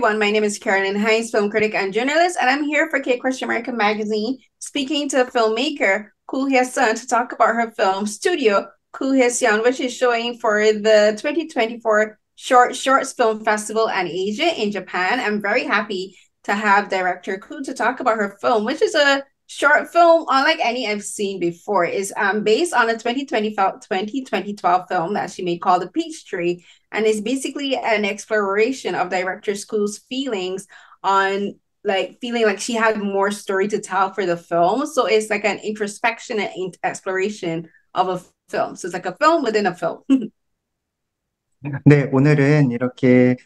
everyone. My name is Carolyn Hines, film critic and journalist, and I'm here for K Christian American Magazine, speaking to filmmaker Koo Hye-sun to talk about her film Studio Koo Hye-sun, which is showing for the 2024 Shorts Film Festival and Asia in Japan. I'm very happy to have director Koo to talk about her film, which is a short film unlike any I've seen before. It's based on a 2012 film that she made called The Peachtree, and it's basically an exploration of director Koo's feelings on like feeling like she had more story to tell for the film. So it's like an introspection and exploration of a film. So it's like a film within a film. 네, 오늘은 이렇게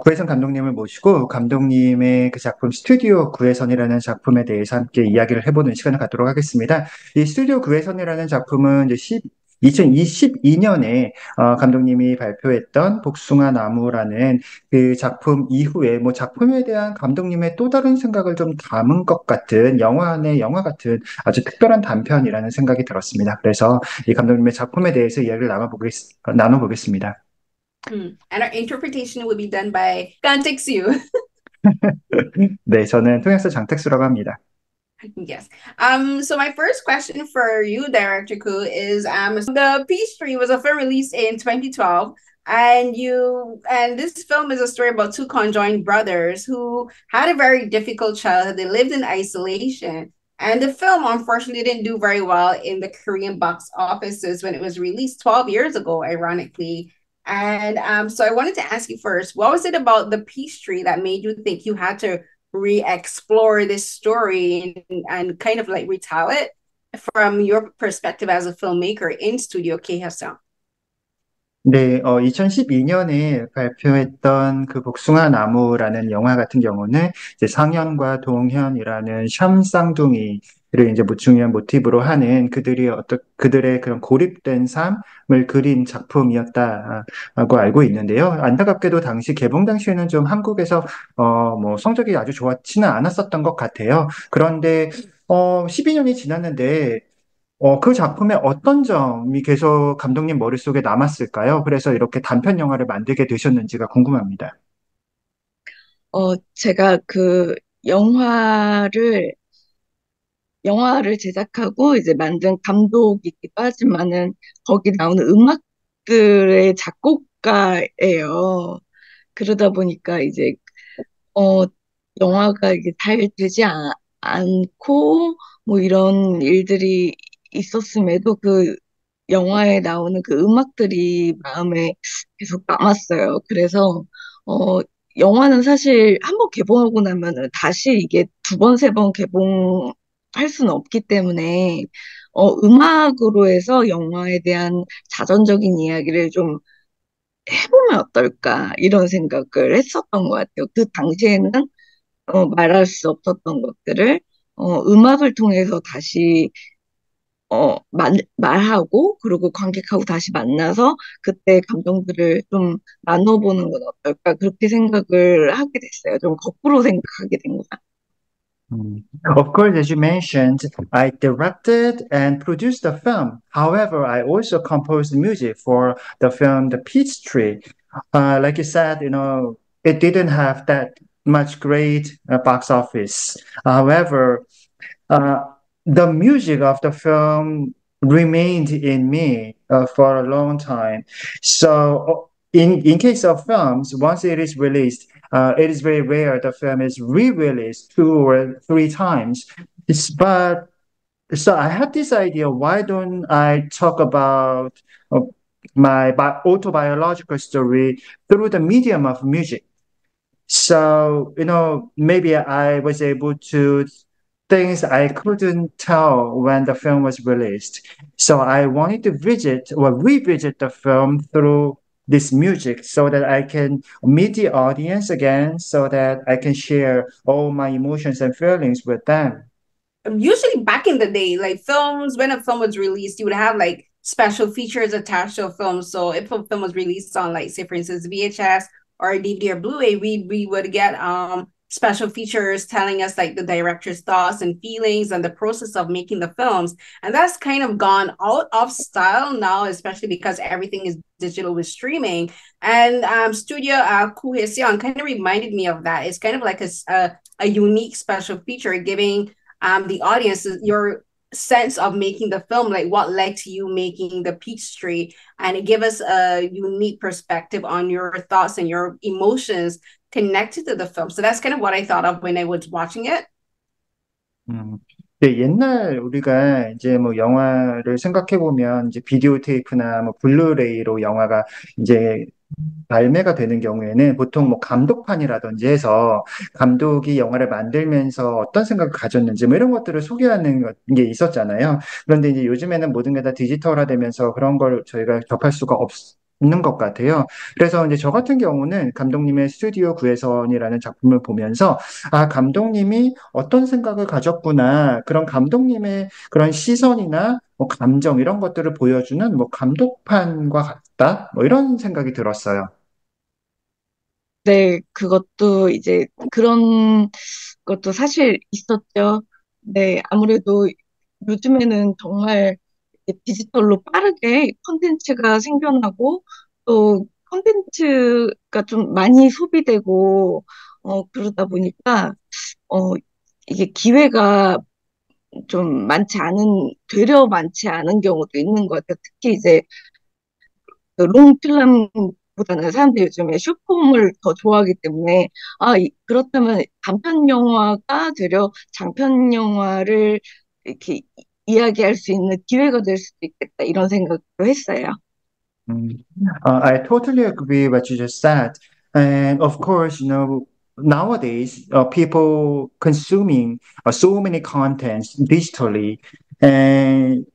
구혜선 감독님을 모시고 감독님의 그 작품 스튜디오 구혜선이라는 작품에 대해서 함께 이야기를 해보는 시간을 갖도록 하겠습니다. 이 스튜디오 구혜선이라는 작품은 이제 2022년에 감독님이 발표했던 복숭아 나무라는 그 작품 이후에 뭐 작품에 대한 감독님의 또 다른 생각을 좀 담은 것 같은 영화 안의 영화 같은 아주 특별한 단편이라는 생각이 들었습니다. 그래서 이 감독님의 작품에 대해서 이야기를 나눠보겠습니다. And our interpretation will be done by Kantexu. 네, 저는 통역사 장택수라고 합니다. Yes. So my first question for you, Director Koo, is the Peachtree was a film released in 2012, and this film is a story about two conjoined brothers who had a very difficult childhood. They lived in isolation. And the film unfortunately didn't do very well in the Korean box offices when it was released 12 years ago, ironically. And so I wanted to ask you first, what was it about the Peachtree that made you think you had to re-explore this story and kind of like retell it from your perspective as a filmmaker in Studio K-Hyesan? 네, 2012년에 발표했던 그 복숭아 나무라는 영화 같은 경우는 이제 상현과 동현이라는 샴 쌍둥이를 이제 중요한 모티브로 하는 그들의 그런 고립된 삶을 그린 작품이었다고 알고 있는데요. 안타깝게도 개봉 당시에는 좀 한국에서 뭐 성적이 아주 좋지는 않았었던 것 같아요. 그런데 12년이 지났는데 그 작품의 어떤 점이 계속 감독님 머릿속에 남았을까요? 그래서 이렇게 단편 영화를 만들게 되셨는지가 궁금합니다. 제가 그 영화를 제작하고 이제 만든 감독이기도 하지만은 거기 나오는 음악들의 작곡가예요. 그러다 보니까 이제, 어, 영화가 이게 잘 되지 않고 뭐 이런 일들이 있었음에도 그 영화에 나오는 그 음악들이 마음에 계속 남았어요. 그래서, 어, 영화는 사실 한 번 개봉하고 나면은 다시 이게 두 번, 세 번 개봉할 수는 없기 때문에, 음악으로 해서 영화에 대한 자전적인 이야기를 좀 해보면 어떨까, 이런 생각을 했었던 것 같아요. 그 당시에는, 말할 수 없었던 것들을, 음악을 통해서 다시 말하고, 그리고 관객하고 다시 만나서 그때 감정들을 좀 나눠보는 건 어떨까, 그렇게 생각을 하게 됐어요. 좀 거꾸로 생각하게 된 거야. Of course, as you mentioned, I directed and produced the film. However, I also composed music for the film The Peachtree. Like you said, it didn't have that much great box office. However, uh, the music of the film remained in me for a long time. So, in case of films, once it is released, it is very rare the film is re-released two or three times. But so I had this idea. Why don't I talk about uh, my autobiographical story through the medium of music? So, maybe I was able to things I couldn't tell when the film was released. So I wanted to visit or revisit the film through this music so that I can meet the audience again, so that I can share all my emotions and feelings with them. Usually back in the day, like films, when a film was released, you would have like special features attached to a film. So if a film was released on, like, say for instance, VHS or DVD or Blu-ray, we would get special features telling us like the director's thoughts and feelings and the process of making the films. And that's kind of gone out of style now, especially because everything is digital with streaming. And Studio Koo Hye-seon kind of reminded me of that. It's kind of like a unique special feature, giving the audience your sense of making the film, like what led to you making the Peachtree, and it gave us a unique perspective on your thoughts and your emotions connected to the film. So that's kind of what I thought of when I was watching it. 네, 옛날 우리가 이제 뭐 영화를 생각해 보면 이제 비디오 테이프나 뭐 블루레이로 영화가 이제 발매가 되는 경우에는 보통 뭐 감독판이라든지 해서 감독이 영화를 만들면서 어떤 생각을 가졌는지 뭐 이런 것들을 소개하는 게 있었잖아요. 그런데 이제 요즘에는 모든 게 다 디지털화되면서 그런 걸 저희가 접할 수가 없는 것 같아요. 그래서 이제 저 같은 경우는 감독님의 스튜디오 구혜선이라는 작품을 보면서 아, 감독님이 어떤 생각을 가졌구나. 그런 감독님의 그런 시선이나 뭐 감정 이런 것들을 보여주는 뭐 감독판과 같다. 뭐 이런 생각이 들었어요. 네, 그것도 이제 그런 것도 사실 있었죠. 네, 아무래도 요즘에는 정말 디지털로 빠르게 콘텐츠가 생겨나고 또 콘텐츠가 좀 많이 소비되고 그러다 보니까 어, 이게 기회가 좀 되려 많지 않은 경우도 있는 것 같아요. 특히 이제 그 롱필름보다는 사람들이 요즘에 숏폼을 더 좋아하기 때문에 그렇다면 단편 영화가 되려 장편 영화를 이렇게 이야기할 수 있는 기회가 될 수도 있겠다 이런 생각도 했어요. Mm. I totally agree what you just said. And of course, nowadays, people consuming so many contents digitally. And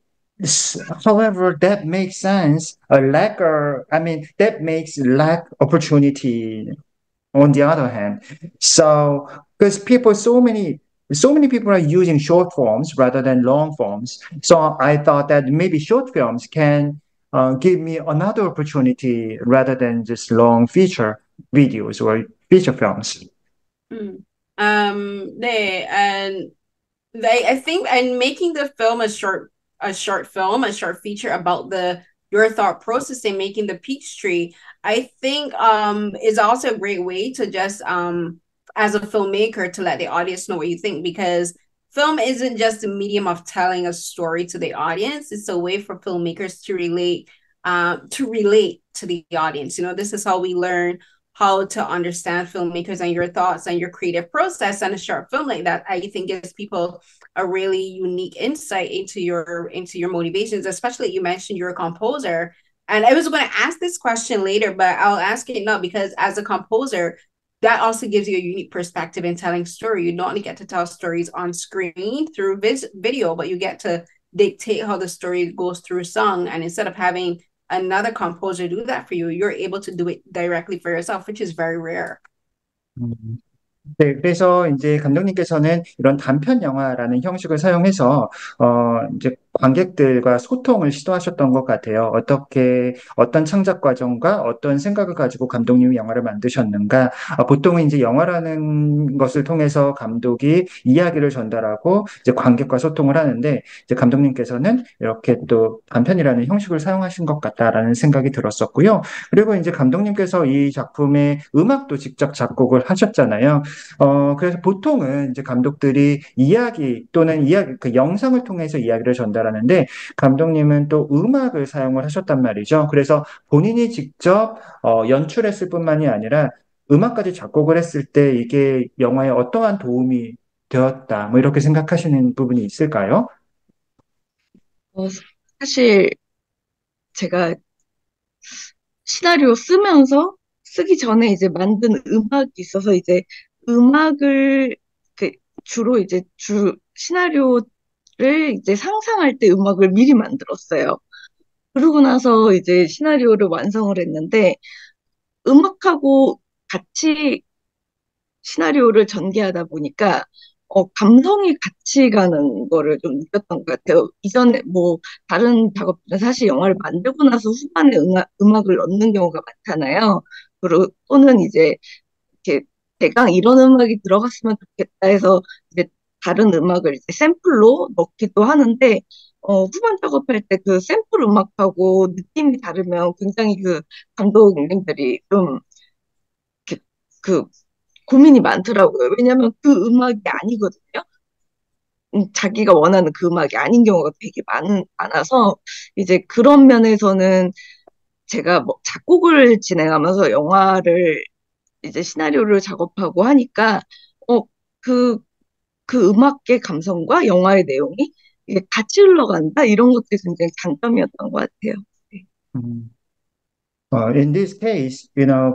however, that makes sense. That makes lack opportunity on the other hand. So, because so many people are using short forms rather than long forms. So I thought that maybe short films can give me another opportunity rather than just long feature videos or feature films. Mm. And I think, and making the film a short film, a short feature about your thought process in making the Peachtree, I think is also a great way to just as a filmmaker to let the audience know what you think, because film isn't just a medium of telling a story to the audience. It's a way for filmmakers to relate to the audience. This is how we learn how to understand filmmakers and your thoughts and your creative process. And a short film like that, I think, gives people a really unique insight into your motivations. Especially, you mentioned you're a composer, and I was going to ask this question later, but I'll ask it now, because as a composer, that also gives you a unique perspective in telling story. You not only get to tell stories on screen through video, but you get to dictate how the story goes through song. And instead of having another composer do that for you, you're able to do it directly for yourself, which is very rare. 네, 그래서 이제 감독님께서는 이런 단편 영화라는 형식을 사용해서 이제 관객들과 소통을 시도하셨던 것 같아요. 어떤 창작 과정과 어떤 생각을 가지고 감독님이 영화를 만드셨는가. 보통은 이제 영화라는 것을 통해서 감독이 이야기를 전달하고 이제 관객과 소통을 하는데, 이제 감독님께서는 이렇게 또 단편이라는 형식을 사용하신 것 같다라는 생각이 들었었고요. 그리고 이제 감독님께서 이 작품의 음악도 직접 작곡을 하셨잖아요. 그래서 보통은 이제 감독들이 그 영상을 통해서 이야기를 전달하는데, 감독님은 또 음악을 사용을 하셨단 말이죠. 그래서 본인이 직접 연출했을 뿐만이 아니라 음악까지 작곡을 했을 때 이게 영화에 어떠한 도움이 되었다, 뭐 이렇게 생각하시는 부분이 있을까요? 사실 제가 시나리오 쓰기 전에 이제 만든 음악이 있어서 이제 음악을 주로 이제 시나리오를 이제 상상할 때 음악을 미리 만들었어요. 그러고 나서 이제 시나리오를 완성을 했는데 음악하고 같이 시나리오를 전개하다 보니까 감성이 같이 가는 거를 좀 느꼈던 것 같아요. 이전에 뭐 다른 작업들은 사실 영화를 만들고 나서 후반에 음악을 넣는 경우가 많잖아요. 그리고 또는 이제 이렇게 대강 이런 음악이 들어갔으면 좋겠다 해서 이제 다른 음악을 이제 샘플로 넣기도 하는데 후반 작업할 때 그 샘플 음악하고 느낌이 다르면 굉장히 그 감독님들이 좀 이렇게 그 고민이 많더라고요. 왜냐하면 그 음악이 아니거든요. 자기가 원하는 그 음악이 아닌 경우가 되게 많아서 이제 그런 면에서는 제가 뭐 작곡을 진행하면서 영화를 이제 시나리오를 작업하고 하니까 어, 그, 그 음악의 감성과 영화의 내용이 이게 같이 흘러간다 이런 것들이 굉장히 장점이었던 것 같아요. 네. Mm. In this case,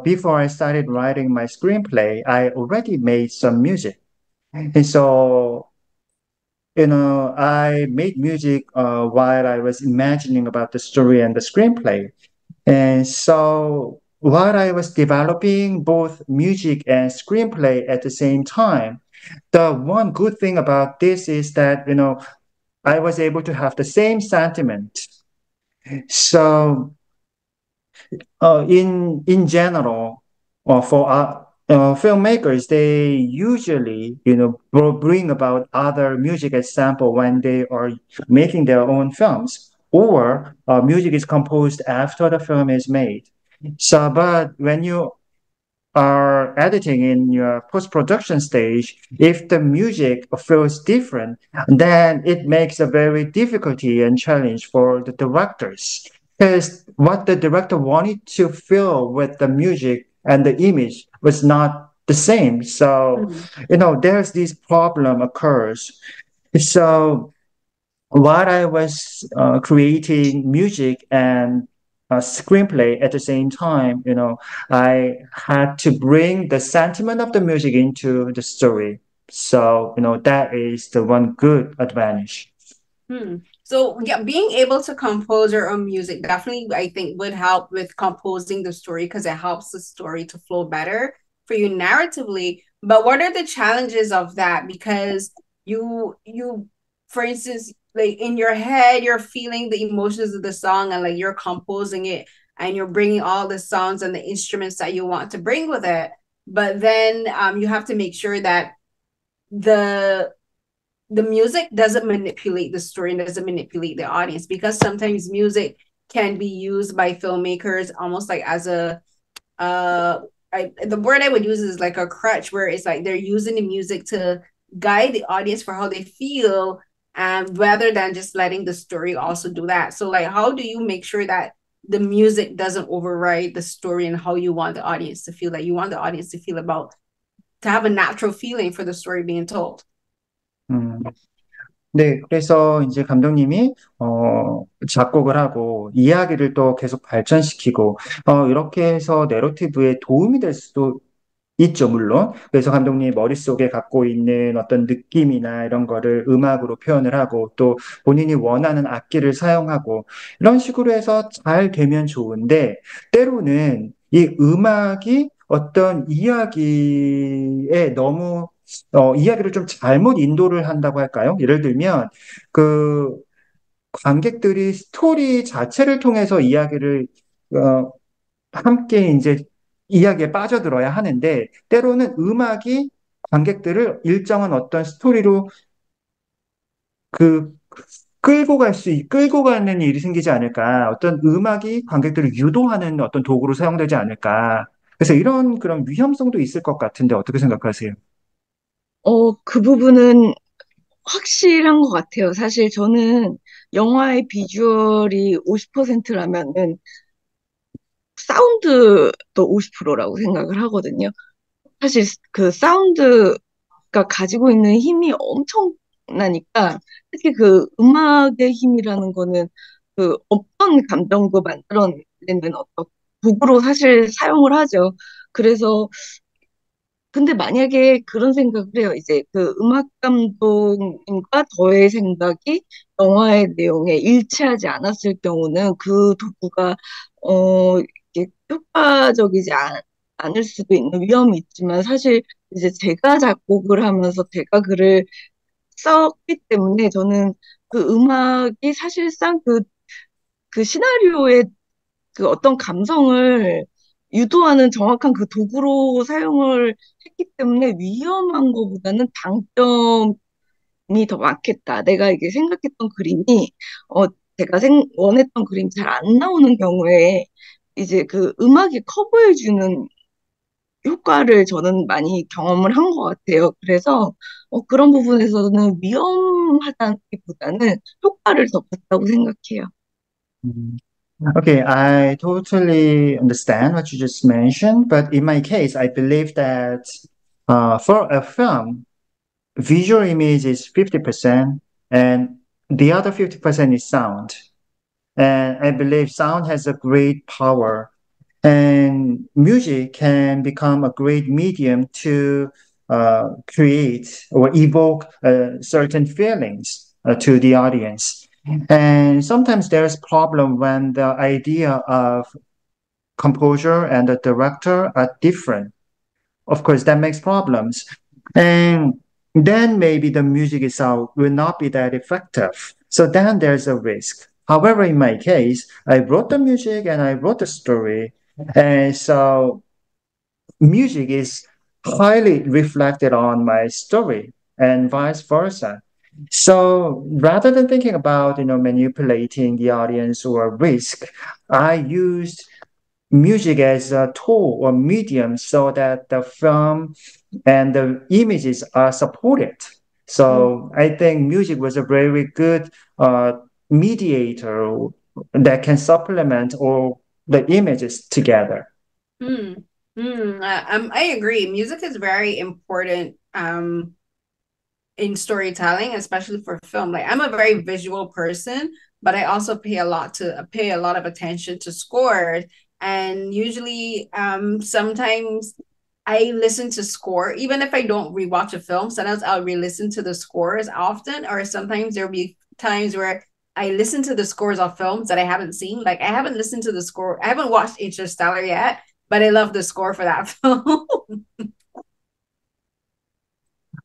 before I started writing my screenplay, I already made some music. And so, I made music while I was imagining about the story and the screenplay. And so, while I was developing both music and screenplay at the same time, the one good thing about this is that, I was able to have the same sentiment. So, in general, for filmmakers, they usually bring about other music example when they are making their own films, or music is composed after the film is made. So, but when you are editing in your post-production stage, if the music feels different, then it makes a very difficulty and challenge for the directors. Because what the director wanted to feel with the music and the image was not the same. So, Mhm. there's this problem occurs. So while I was creating music and a screenplay at the same time, I had to bring the sentiment of the music into the story. So, that is the one good advantage. So yeah, being able to compose your own music definitely I think would help with composing the story because it helps the story to flow better for you narratively. But what are the challenges of that? Because you for instance, like in your head, you're feeling the emotions of the song and like you're composing it and you're bringing all the sounds and the instruments that you want to bring with it. But then you have to make sure that the the music doesn't manipulate the story and doesn't manipulate the audience because sometimes music can be used by filmmakers almost like as a the word I would use is like a crutch where it's like they're using the music to guide the audience for how they feel and rather than just letting the story also do that. So like how do you make sure that the music doesn't override the story and how you want the audience to feel, like you want the audience to feel about to have a natural feeling for the story being told. 음, 네, 그래서 이제 감독님이 작곡을 하고 이야기를 또 계속 발전시키고 이렇게 해서 내러티브에 도움이 될 수도 있죠, 물론. 그래서 감독님 머릿속에 갖고 있는 어떤 느낌이나 이런 거를 음악으로 표현을 하고 또 본인이 원하는 악기를 사용하고 이런 식으로 해서 잘 되면 좋은데 때로는 이 음악이 어떤 이야기에 너무 이야기를 좀 잘못 인도를 한다고 할까요? 예를 들면 그 관객들이 스토리 자체를 통해서 이야기를 어, 함께 이제 이야기에 빠져들어야 하는데 때로는 음악이 관객들을 일정한 어떤 스토리로 그 끌고 가는 일이 생기지 않을까. 어떤 음악이 관객들을 유도하는 어떤 도구로 사용되지 않을까. 그래서 이런 그런 위험성도 있을 것 같은데 어떻게 생각하세요? 그 부분은 확실한 것 같아요. 사실 저는 영화의 비주얼이 50%라면은 사운드도 50%라고 생각을 하거든요. 사실 그 사운드가 가지고 있는 힘이 엄청나니까 특히 그 음악의 힘이라는 거는 그 어떤 감정도 만들어내는 어떤 도구로 사실 사용을 하죠. 그래서 근데 만약에 그런 생각을 해요. 이제 그 음악 감독님과 저의 생각이 영화의 내용에 일치하지 않았을 경우는 그 도구가 이게 효과적이지 않을 수도 있는 위험이 있지만 사실 이제 제가 작곡을 하면서 제가 글을 썼기 때문에 저는 그 음악이 사실상 그 시나리오의 그 어떤 감성을 유도하는 정확한 그 도구로 사용을 했기 때문에 위험한 것보다는 장점이 더 많겠다. 내가 이게 생각했던 그림이, 어, 제가 원했던 그림이 잘 안 나오는 경우에 이제 그 음악이 커버해주는 효과를 저는 많이 경험을 한 것 같아요. 그래서 그런 부분에서는 위험하다기보다는 효과를 더 봤다고 생각해요. Mm. Okay, I totally understand what you just mentioned, but in my case, I believe that for a film, visual image is 50% and the other 50% is sound. And I believe sound has a great power, and music can become a great medium to create or evoke certain feelings to the audience. And sometimes there's problem when the idea of composer and the director are different. Of course, that makes problems. And then maybe the music itself will not be that effective. So then there's a risk. However, in my case, I wrote the music and I wrote the story. And so music is highly reflected on my story and vice versa. So rather than thinking about, manipulating the audience or risk, I used music as a tool or medium so that the film and the images are supported. So I think music was a very good mediator that can supplement all the images together. Mm. I agree. Music is very important in storytelling, especially for film. Like I'm a very visual person, but I also pay a lot of attention to scores. And usually, sometimes I listen to score, even if I don't rewatch a film. Sometimes I'll re-listen to the scores often, or sometimes there'll be times where I listen to the scores of films that I haven't seen. Like I haven't listened to the score. I haven't watched Interstellar yet, but I love the score for that film.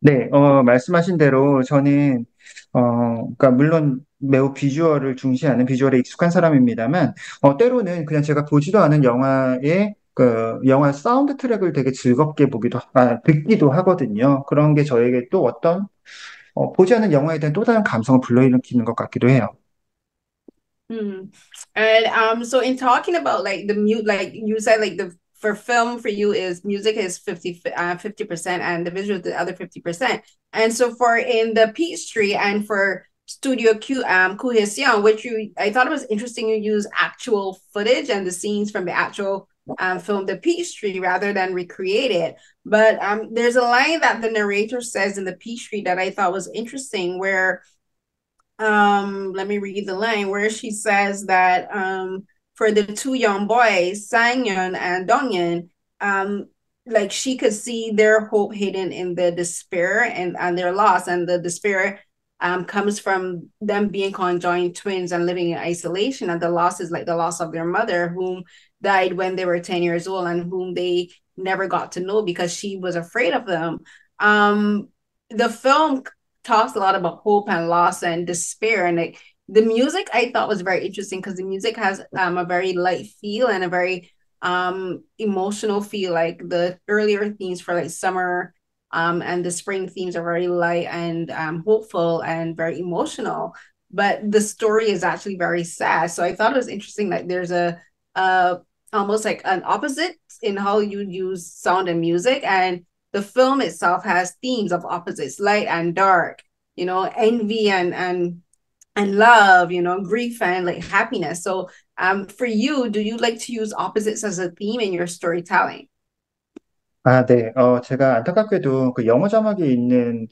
네, 말씀하신 대로 저는, 그러니까 물론 매우 비주얼을 중시하는 비주얼에 익숙한 사람입니다만, 때로는 그냥 제가 보지도 않은 영화의 그 영화 사운드 트랙을 되게 즐겁게 듣기도 하거든요. 그런 게 저에게 또 어떤, 보지 않은 영화에 대한 또 다른 감성을 불러일으키는 것 같기도 해요. Hmm. And so in talking about like the mute, like you said, like the for film for you is music is 50% and the visual the other 50%. And so for in the Peachtree and for Studio Q Kuhesion, which you I thought it was interesting you use actual footage and the scenes from the actual film The Peachtree rather than recreate it. But there's a line that the narrator says in the Peachtree that I thought was interesting where let me read the line where she says that for the two young boys Sangyeon and Dongyeon, like she could see their hope hidden in the despair and their loss, and the despair comes from them being conjoined twins and living in isolation, and the loss is like the loss of their mother whom died when they were 10 years old and whom they never got to know because she was afraid of them. The film talks a lot about hope and loss and despair, and like the music I thought was very interesting because the music has a very light feel and a very emotional feel. Like the earlier themes for like summer and the spring themes are very light and hopeful and very emotional, but the story is actually very sad. So I thought it was interesting that there's a almost like an opposite in how you use sound and music, and the film itself has themes of opposites, light and dark, envy and love, grief and like happiness. So for you, do you like to use opposites as a theme in your storytelling? 아, 네. 제가 안타깝게도 그 영어 자막이 있는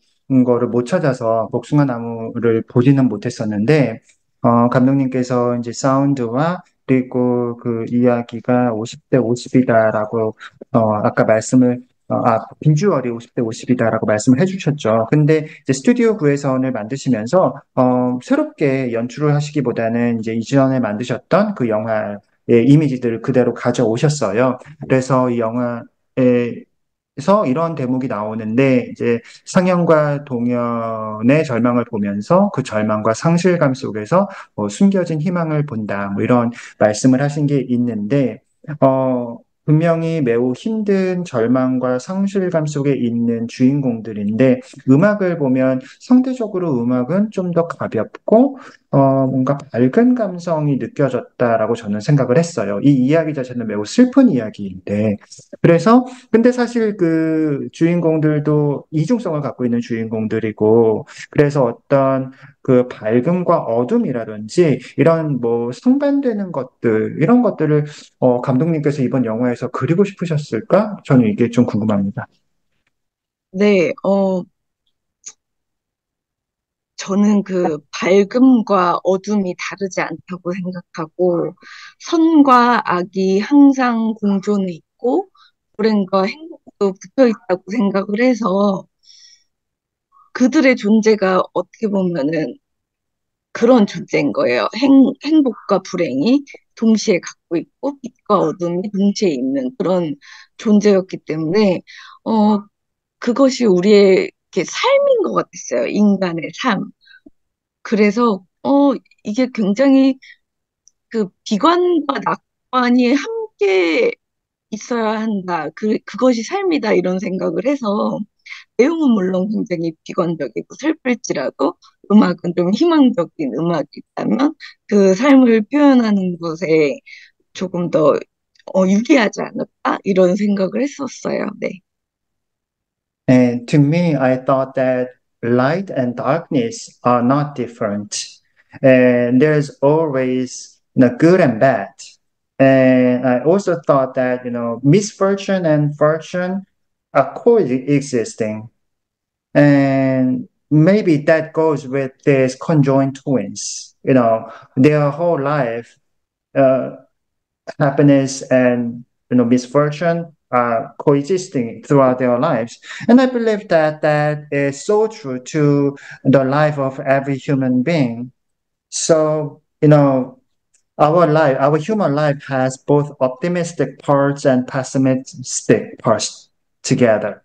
거를 못 찾아서 복숭아 나무를 보지는 못했었는데, 감독님께서 이제 사운드와 그리고 그 이야기가 50대 50이다라고, 아까 비주얼이 50대 50이다라고 말씀을 해주셨죠. 근데 이제 스튜디오 구에선을 만드시면서, 새롭게 연출을 하시기보다는 이제 이전에 만드셨던 그 영화의 이미지들을 그대로 가져오셨어요. 그래서 이 영화, 에서 이런 대목이 나오는데 이제 상현과 동현의 절망을 보면서 그 절망과 상실감 속에서 숨겨진 희망을 본다. 뭐 이런 말씀을 하신 게 있는데 어 분명히 매우 힘든 절망과 상실감 속에 있는 주인공들인데 음악을 보면 상대적으로 음악은 좀 더 가볍고 뭔가 밝은 감성이 느껴졌다라고 저는 생각을 했어요. 이 이야기 자체는 매우 슬픈 이야기인데 그래서 근데 사실 그 주인공들도 이중성을 갖고 있는 주인공들이고 그래서 어떤 그 밝음과 어둠이라든지 이런 뭐 상반되는 것들 이런 것들을 감독님께서 이번 영화에서 그리고 싶으셨을까? 저는 이게 좀 궁금합니다. 네, 저는 그 밝음과 어둠이 다르지 않다고 생각하고, 선과 악이 항상 공존해 있고, 불행과 행복도 붙어 있다고 생각을 해서, 그들의 존재가 어떻게 보면은 그런 존재인 거예요. 행복과 불행이 동시에 갖고 있고, 빛과 어둠이 동시에 있는 그런 존재였기 때문에, 어, 그것이 우리의 이렇게 삶인 것 같았어요. 인간의 삶. 그래서, 이게 굉장히 그 비관과 낙관이 함께 있어야 한다. 그것이 삶이다. 이런 생각을 해서 내용은 물론 굉장히 비관적이고 슬플지라도 음악은 좀 희망적인 음악이 있다면 그 삶을 표현하는 것에 조금 더 유리하지 않을까? 이런 생각을 했었어요. 네. And to me, I thought that light and darkness are not different. And there's always good and bad. And I also thought that, misfortune and fortune are coexisting. And maybe that goes with these conjoined twins. Their whole life, uh, happiness and misfortune are coexisting throughout their lives. And I believe that that is so true to the life of every human being. So, our human life has both optimistic parts and pessimistic parts together.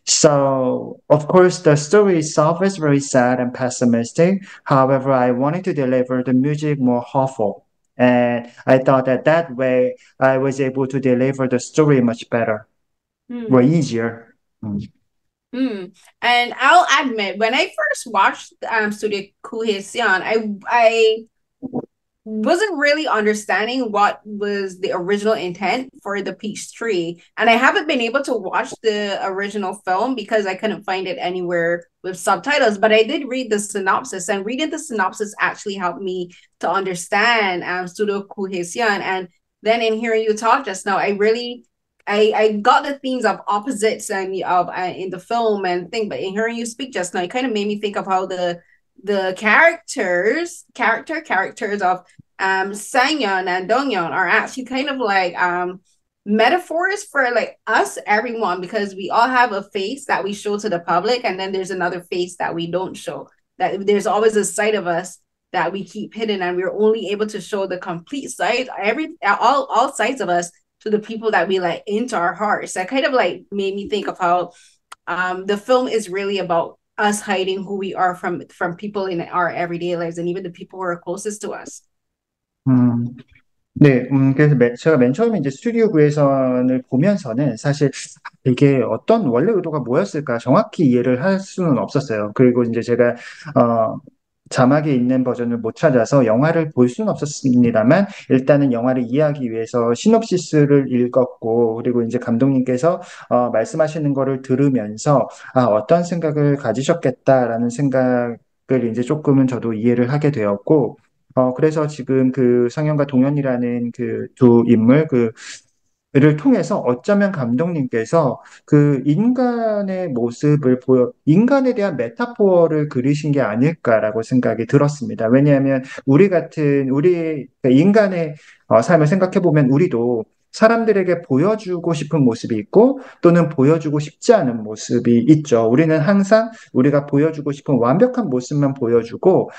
So, of course, the story itself is very sad and pessimistic. However, I wanted to deliver the music more hopeful. And I thought that that way I was able to deliver the story much better, or Hmm. easier. Mm. Hmm. And I'll admit, when I first watched Studio Cohesion, I wasn't really understanding what was the original intent for the peach tree, and I haven't been able to watch the original film because I couldn't find it anywhere with subtitles. But I did read the synopsis, and reading the synopsis actually helped me to understand Studio Cohesion. And then in hearing you talk just now, I got the themes of opposites and of in the film and thing. But in hearing you speak just now, it kind of made me think of how the characters of Sangyeon and Dongyeon are actually kind of like metaphors for like us, everyone, because we all have a face that we show to the public, and then there's another face that we don't show. That there's always a side of us that we keep hidden, and we're only able to show the complete side, all sides of us to the people that we let into our hearts. That kind of like made me think of how the film is really about us hiding who we are from people in our everyday lives and even the people who are closest to us. 음, 네, 그래서 제가 맨 처음에 이제 스튜디오 구에선을 보면서는 사실 이게 어떤 원래 의도가 뭐였을까 정확히 이해를 할 수는 없었어요. 그리고 이제 제가, 어, 자막에 있는 버전을 못 찾아서 영화를 볼 수는 없었습니다만, 일단은 영화를 이해하기 위해서 시놉시스를 읽었고, 그리고 이제 감독님께서, 말씀하시는 거를 들으면서, 어떤 생각을 가지셨겠다라는 생각을 이제 조금은 저도 이해를 하게 되었고, 그래서 지금 그 상현과 동현이라는 그 두 인물, 를 통해서 어쩌면 감독님께서 그 인간의 모습을 인간에 대한 메타포어를 그리신 게 아닐까라고 생각이 들었습니다. 왜냐하면 우리 인간의 삶을 생각해 보면 우리도 사람들에게 보여주고 싶은 모습이 있고 또는 보여주고 싶지 않은 모습이 있죠. 우리는 항상 우리가 보여주고 싶은 완벽한 모습만 보여주고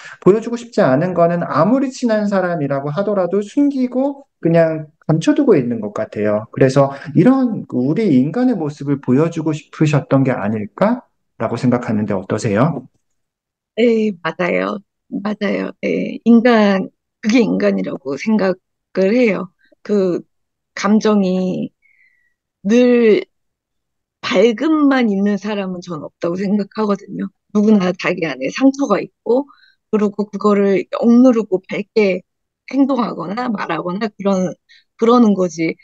싶지 않은 거는 아무리 친한 사람이라고 하더라도 숨기고 그냥 감춰두고 있는 것 같아요. 그래서 이런 우리 인간의 모습을 보여주고 싶으셨던 게 아닐까라고 생각하는데 어떠세요? 네, 맞아요. 맞아요. 네, 그게 인간이라고 생각을 해요. 그 감정이 늘 밝음만 있는 사람은 전 없다고 생각하거든요. 누구나 자기 안에 상처가 있고, 그리고 그거를 억누르고 밝게 행동하거나 말하거나 그러는 거지.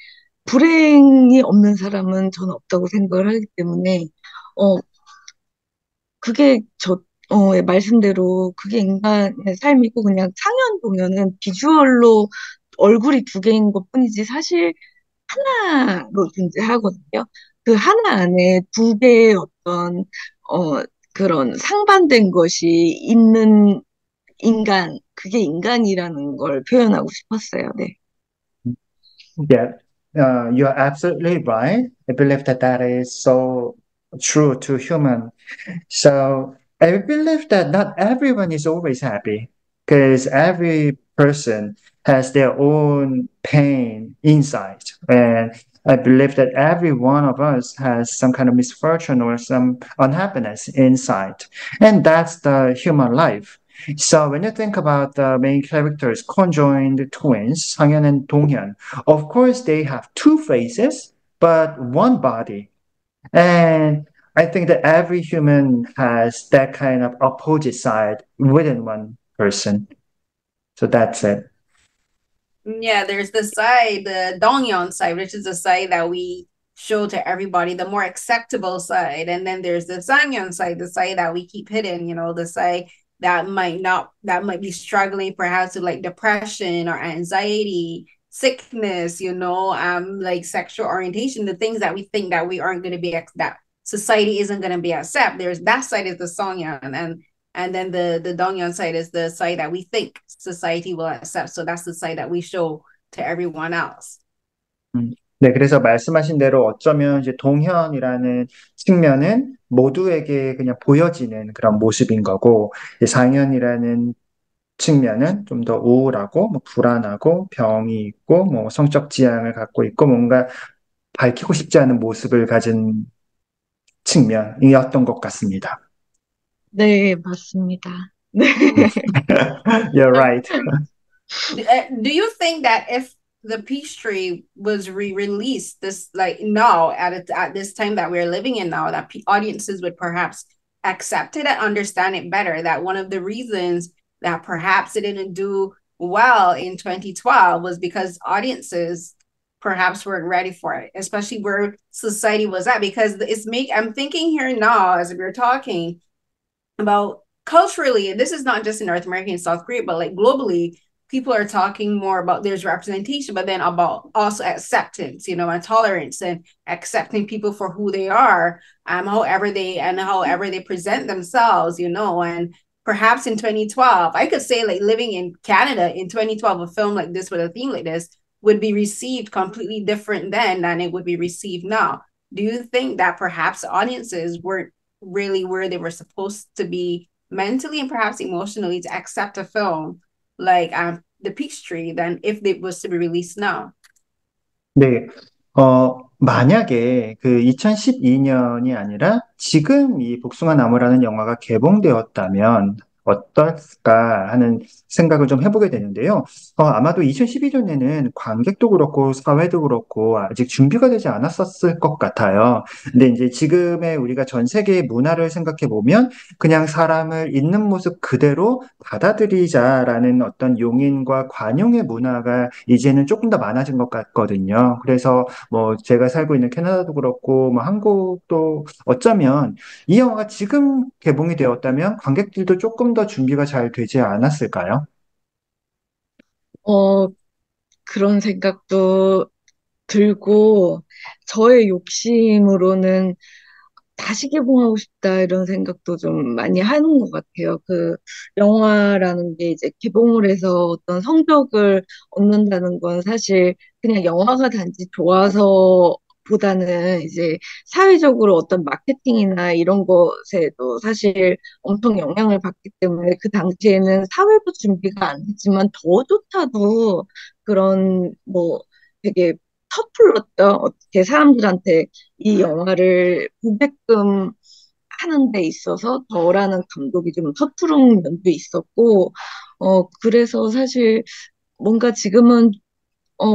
불행이 없는 사람은 저는 없다고 생각을 하기 때문에, 어, 그게 예, 말씀대로 그게 인간의 삶이고 그냥 상현 보면은 비주얼로 얼굴이 두 개인 것 뿐이지 사실 하나로 존재하거든요. 그 하나 안에 두 개의 어, 그런 상반된 것이 있는 그게 인간이라는 걸 표현하고 싶었어요. 네. Yeah, you're absolutely right. I believe that that is so true to human. So I believe that not everyone is always happy because every person has their own pain inside. And I believe that every one of us has some kind of misfortune or some unhappiness inside. And that's the human life. So when you think about the main characters, conjoined twins, Sanghyun and Donghyun, of course they have two faces, but one body. And I think that every human has that kind of opposite side within one person. So that's it. Yeah, there's the side, the Dongyeon side, which is the side that we show to everybody, the more acceptable side. And then there's the Sangyeon side, the side that we keep hidden, the side that might be struggling perhaps with like depression or anxiety, sickness, like sexual orientation, the things that we think that we aren't going to be, that society isn't going to be accept. There's that side is the Songyeon, and then the Dongyeon side is the side that we think society will accept. So that's the side that we show to everyone else. 네, 그래서 말씀하신 대로 어쩌면 이제 동현이라는 측면은 모두에게 그냥 보여지는 그런 모습인 거고, 이제 상현이라는 측면은 좀 더 우울하고, 뭐 불안하고, 병이 있고, 뭐 성적 지향을 갖고 있고, 뭔가 밝히고 싶지 않은 모습을 가진 측면이었던 것 같습니다. 네, 맞습니다. 네. You're right. Do you think that if the Peachtree was re-released this like now at this time that we're living in now, that audiences would perhaps accept it and understand it better? That one of the reasons that perhaps it didn't do well in 2012 was because audiences perhaps weren't ready for it, especially where society was at. Because I'm thinking here now as we're talking about culturally, and this is not just in North America and South Korea, but like globally, people are talking more about there's representation, but then about also acceptance, and tolerance and accepting people for who they are, however they present themselves, and perhaps in 2012, I could say like living in Canada in 2012, a film like this with a theme like this would be received completely different then than it would be received now. Do you think that perhaps audiences weren't really where they were supposed to be mentally and perhaps emotionally to accept a film like The Peachtree than if it was to be released now? 네, 만약에 그 2012년이 아니라 지금 이 복숭아 나무라는 영화가 개봉되었다면 어떨까 하는 생각을 좀 해보게 되는데요. 아마도 2012년에는 관객도 그렇고 사회도 그렇고 아직 준비가 되지 않았었을 것 같아요. 근데 이제 지금의 우리가 전 세계의 문화를 생각해 보면 그냥 사람을 있는 모습 그대로 받아들이자라는 어떤 용인과 관용의 문화가 이제는 조금 더 많아진 것 같거든요. 그래서 뭐 제가 살고 있는 캐나다도 그렇고 뭐 한국도 어쩌면 이 영화가 지금 개봉이 되었다면 관객들도 조금 더 준비가 잘 되지 않았을까요? 어, 그런 생각도 들고, 저의 욕심으로는 다시 개봉하고 싶다 이런 생각도 좀 많이 하는 것 같아요. 그 영화라는 게 이제 개봉을 해서 어떤 성적을 얻는다는 건 사실 그냥 영화가 단지 좋아서 보다는 이제 사회적으로 어떤 마케팅이나 이런 것에도 사실 엄청 영향을 받기 때문에 그 당시에는 사회부 준비가 안 됐지만 더조차도 그런 뭐 되게 섣불렀던 어떻게 사람들한테 이 영화를 보게끔 하는 데 있어서 더라는 감독이 좀 서투른 면도 있었고, 그래서 사실 뭔가 지금은,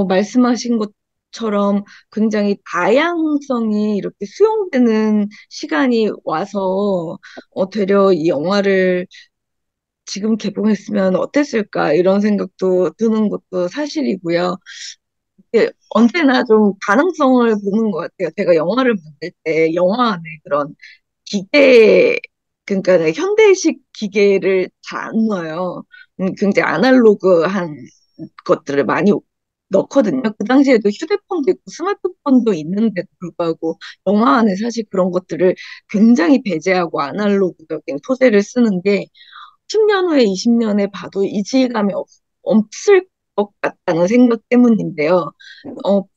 말씀하신 것 처럼 굉장히 다양성이 이렇게 수용되는 시간이 와서 되려 이 영화를 지금 개봉했으면 어땠을까 이런 생각도 드는 것도 사실이고요. 언제나 좀 가능성을 보는 것 같아요. 제가 영화를 만들 때 영화 안에 그런 기계, 그러니까 현대식 기계를 잘 안 넣어요. 굉장히 아날로그한 것들을 많이 넣거든요. 그 당시에도 휴대폰도 있고 스마트폰도 있는데도 불구하고 영화 안에 사실 그런 것들을 굉장히 배제하고 아날로그적인 소재를 쓰는 게 10년 후에 20년에 봐도 이질감이 없을 것 같다는 생각 때문인데요.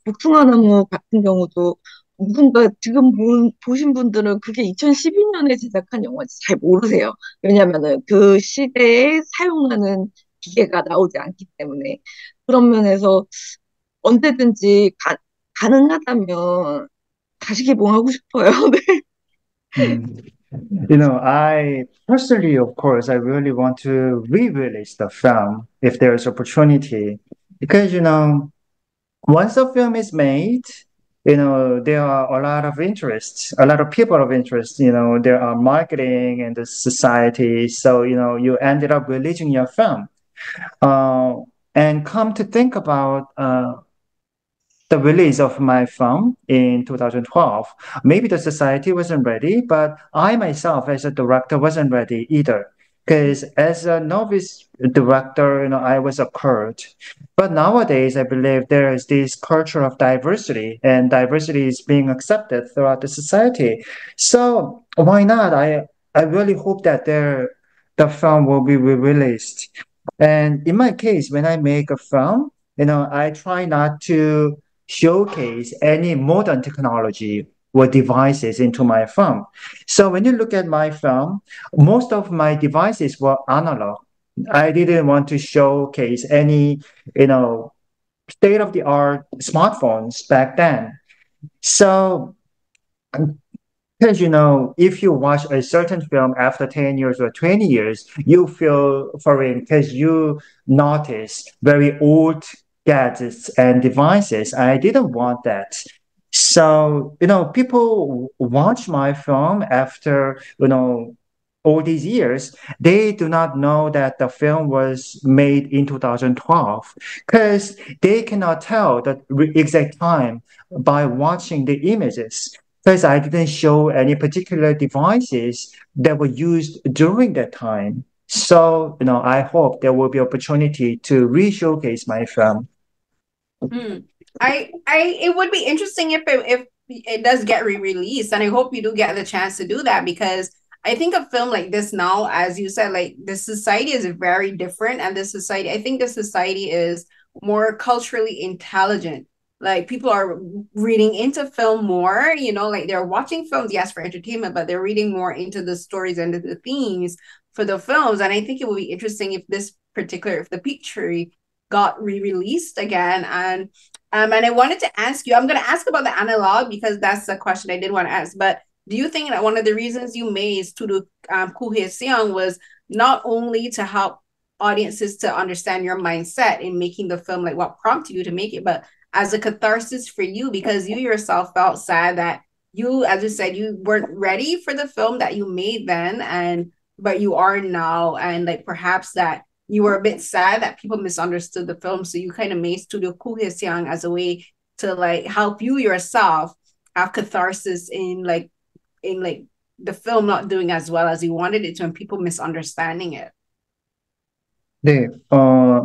복숭아나무 같은 경우도 누군가 지금 보신 분들은 그게 2012년에 제작한 영화인지 잘 모르세요. 왜냐면은 그 시대에 사용하는 기계가 나오지 않기 때문에. 그런 면에서 언제든지 가능하다면 다시 개봉하고 싶어요. 네. Mm. I personally, of course, I really want to re-release the film if there's opportunity, because once a film is made, there are a lot of interests, a lot of people of interest. There are marketing and the society, so you ended up releasing your film. Uh, and come to think about the release of my film in 2012, maybe the society wasn't ready, but I myself as a director wasn't ready either. Because as a novice director, I was occurred. But nowadays, I believe there is this culture of diversity, and diversity is being accepted throughout the society. So why not? I really hope that the film will be released. And in my case, when I make a film, I try not to showcase any modern technology or devices into my film. So when you look at my film, most of my devices were analog. I didn't want to showcase any, state of the art smartphones back then. So because if you watch a certain film after 10 years or 20 years, you feel foreign because you notice very old gadgets and devices. I didn't want that. So, people watch my film after, all these years, they do not know that the film was made in 2012 because they cannot tell the exact time by watching the images. Because I didn't show any particular devices that were used during that time. So, I hope there will be opportunity to re-showcase my film. Hmm. It would be interesting if it does get re-released, and I hope you do get the chance to do that, because I think a film like this now, as you said, like the society is very different, and I think the society is more culturally intelligent. Like people are reading into film more, like they're watching films, yes, for entertainment, but they're reading more into the stories and the themes for the films. And I think it will be interesting if the picture got re-released again. And I wanted to ask you, I'm going to ask about the analog because that's the question I did want to ask. But do you think that one of the reasons you made Studio Kuhe Seong was not only to help audiences to understand your mindset in making the film, like what prompted you to make it, but as a catharsis for you, because you yourself felt sad that you, as you said, you weren't ready for the film that you made then, but you are now, and like perhaps that you were a bit sad that people misunderstood the film, so you kind of made Studio Kuhesyang as a way to like help you yourself have catharsis in the film not doing as well as you wanted it to and people misunderstanding it. 네,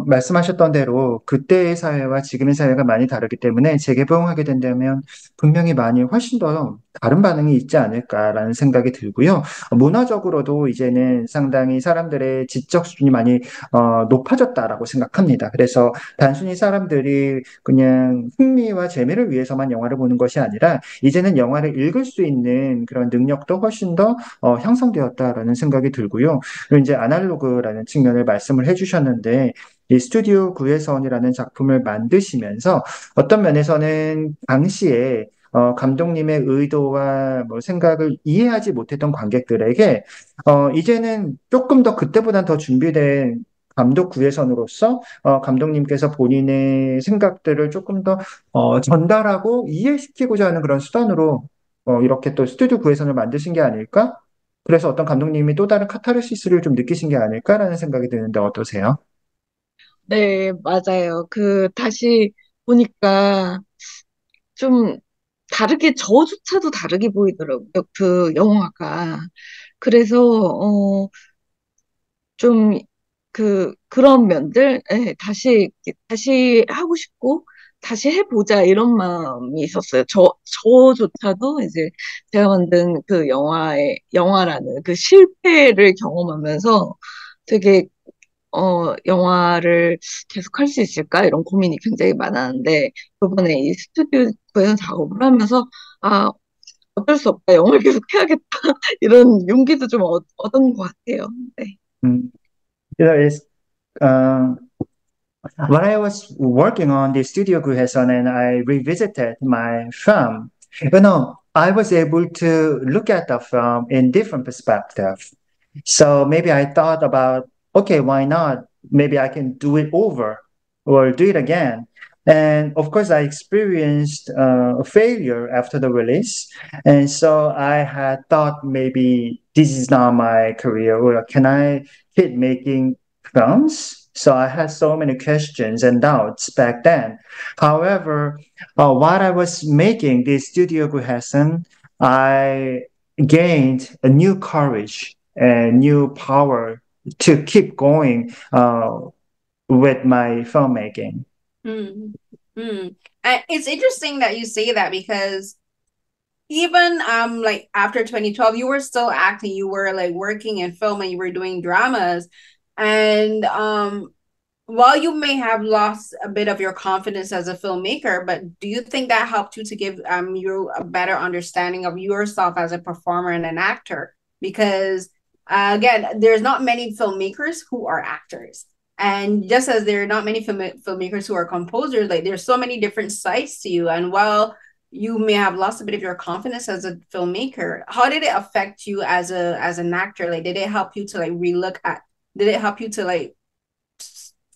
말씀하셨던 대로 그때의 사회와 지금의 사회가 많이 다르기 때문에 재개봉하게 된다면 분명히 많이 훨씬 더 다른 반응이 있지 않을까라는 생각이 들고요. 문화적으로도 이제는 상당히 사람들의 지적 수준이 많이 높아졌다라고 생각합니다. 그래서 단순히 사람들이 그냥 흥미와 재미를 위해서만 영화를 보는 것이 아니라 이제는 영화를 읽을 수 있는 그런 능력도 훨씬 더 형성되었다라는 생각이 들고요. 그리고 이제 아날로그라는 측면을 말씀을 해주셨는데 이 스튜디오 구혜선이라는 작품을 만드시면서 어떤 면에서는 당시에 감독님의 의도와 뭐 생각을 이해하지 못했던 관객들에게 이제는 조금 더 그때보단 더 준비된 감독 구혜선으로서 감독님께서 본인의 생각들을 조금 더 전달하고 이해시키고자 하는 그런 수단으로 이렇게 또 스튜디오 구혜선을 만드신 게 아닐까? 그래서 어떤 감독님이 또 다른 카타르시스를 좀 느끼신 게 아닐까라는 생각이 드는데 어떠세요? 네, 맞아요. 다시 보니까 좀 다르게, 저조차도 다르게 보이더라고요. 그 영화가. 그래서, 좀, 그런 면들, 예, 다시 하고 싶고, 다시 해보자, 이런 마음이 있었어요. 저조차도 이제 제가 만든 영화라는 그 실패를 경험하면서 되게 영화를 계속 할 수 있을까? 이런 고민이 굉장히 많았는데, 이번에 이 스튜디오에서 작업을 하면서, 아, 어쩔 수 없다. 영화를 계속 해야겠다. 이런 용기도 좀 얻은 것 같아요. 네. 음, it's, uh, when I was working on the Studio Guheson and I revisited my film, I was able to look at the film in different perspective. So maybe I thought about, okay, why not? Maybe I can do it over or do it again. And of course, I experienced a failure after the release. And so I had thought maybe this is not my career, or can I keep making films? So I had so many questions and doubts back then. However, while I was making this Studio Guhesan, I gained a new courage and new power to keep going with my filmmaking. Mm. Mm. And it's interesting that you say that because even like after 2012 you were still acting, you were like working in film and you were doing dramas, and while you may have lost a bit of your confidence as a filmmaker, but do you think that helped you to give you a better understanding of yourself as a performer and an actor? Because again, there's not many filmmakers who are actors. And just as there are not many filmmakers who are composers, like there's so many different sides to you. And while you may have lost a bit of your confidence as a filmmaker, how did it affect you as an actor? Like, did it help you to like relook at? Did it help you to like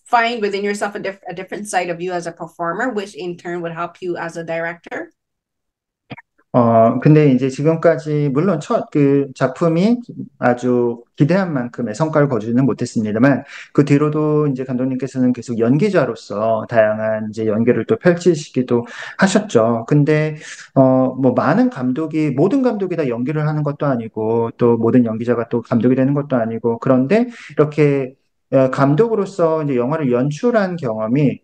find within yourself a different side of you as a performer, which in turn would help you as a director? 근데 이제 지금까지 물론 첫 그 작품이 아주 기대한 만큼의 성과를 거두지는 못했습니다만 그 뒤로도 이제 감독님께서는 계속 연기자로서 다양한 이제 연기를 또 펼치시기도 하셨죠. 근데 뭐 많은 감독이 모든 감독이 다 연기를 하는 것도 아니고 또 모든 연기자가 또 감독이 되는 것도 아니고 그런데 이렇게 감독으로서 이제 영화를 연출한 경험이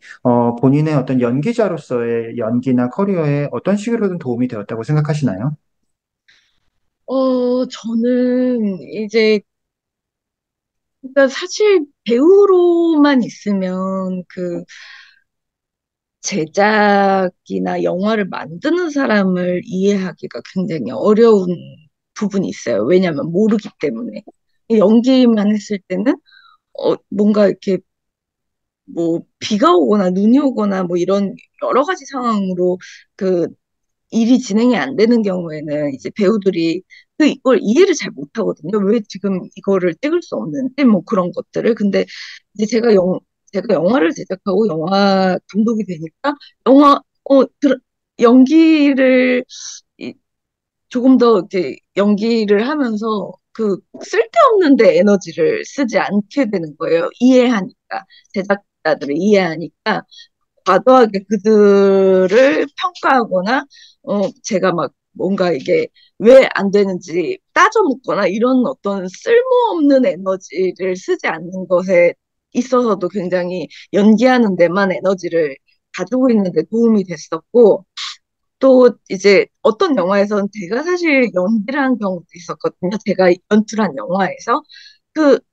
본인의 어떤 연기자로서의 연기나 커리어에 어떤 식으로든 도움이 되었다고 생각하시나요? 저는 이제, 그러니까 사실 배우로만 있으면 제작이나 영화를 만드는 사람을 이해하기가 굉장히 어려운 부분이 있어요. 왜냐하면 모르기 때문에. 연기만 했을 때는 뭔가 이렇게 뭐 비가 오거나 눈이 오거나 뭐 이런 여러 가지 상황으로 그 일이 진행이 안 되는 경우에는 이제 배우들이 이걸 이해를 잘 못하거든요. 왜 지금 이거를 찍을 수 없는지 뭐 그런 것들을. 근데 이제 제가 영화를 제작하고 영화 감독이 되니까 영화 연기를 이- 조금 더 이렇게 연기를 하면서 쓸데없는데 에너지를 쓰지 않게 되는 거예요. 이해하니까. 제작자들을 이해하니까 과도하게 그들을 평가하거나, 제가 막 뭔가 이게 왜 안 되는지 따져 묻거나 이런 어떤 쓸모없는 에너지를 쓰지 않는 것에 있어서도 굉장히 연기하는 데만 에너지를 가지고 있는데 도움이 됐었고, 또 이제 어떤 영화에서는 제가 사실 연기를 한 경우도 있었거든요. 제가 연출한 영화에서.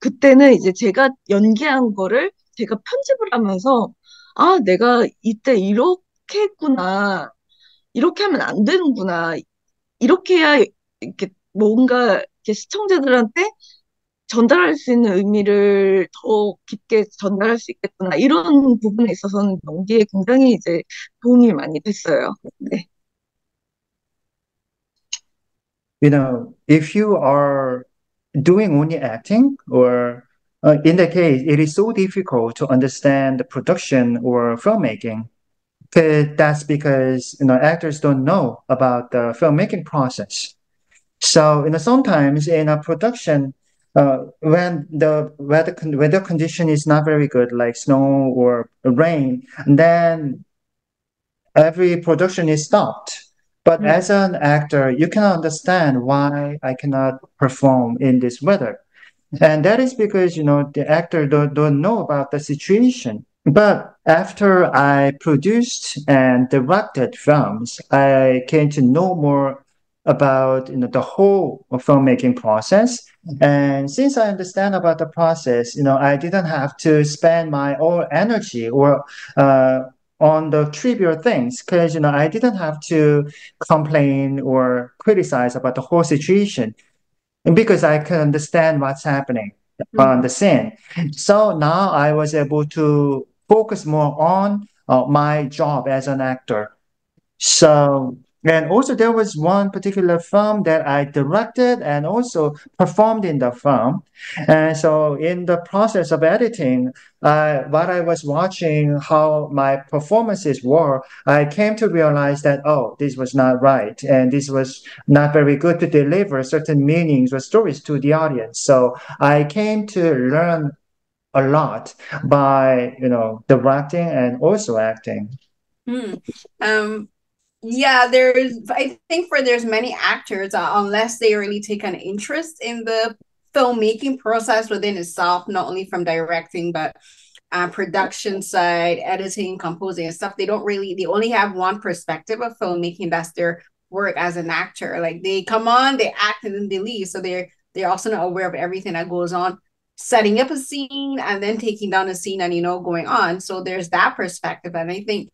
그때는 이제 제가 연기한 거를 제가 편집을 하면서, 아, 내가 이때 이렇게 했구나. 이렇게 하면 안 되는구나. 이렇게 해야 이렇게 뭔가 이렇게 시청자들한테 전달할 수 있는 의미를 더 깊게 전달할 수 있겠구나. 이런 부분에 있어서는 연기에 굉장히 이제 도움이 많이 됐어요. 네. If you are doing only acting or in that case, it is so difficult to understand the production or filmmaking. That's because actors don't know about the filmmaking process. So sometimes in a production, when the weather condition is not very good, like snow or rain, then every production is stopped. But Mm. as an actor, you can understand why I cannot perform in this weather. And that is because, the actor don't know about the situation. But after I produced and directed films, I came to know more about, the whole filmmaking process. And since I understand about the process, I didn't have to spend my own energy or uh, on the trivial things because, I didn't have to complain or criticize about the whole situation and because I can understand what's happening on Mhm. the scene. So now I was able to focus more on my job as an actor. So, and also there was one particular film that I directed and also performed in the film. And so in the process of editing, what I was watching, how my performances were, I came to realize that, oh, this was not right. And this was not very good to deliver certain meanings or stories to the audience. So I came to learn a lot by, directing and also acting. Mm. Um, yeah, I think for there's many actors, unless they really take an interest in the filmmaking process within itself, not only from directing, but production side, editing, composing, and stuff, they only have one perspective of filmmaking. That's their work as an actor. Like they come on, they act, and then they leave. So they're also not aware of everything that goes on, setting up a scene and then taking down a scene and going on. So there's that perspective. And I think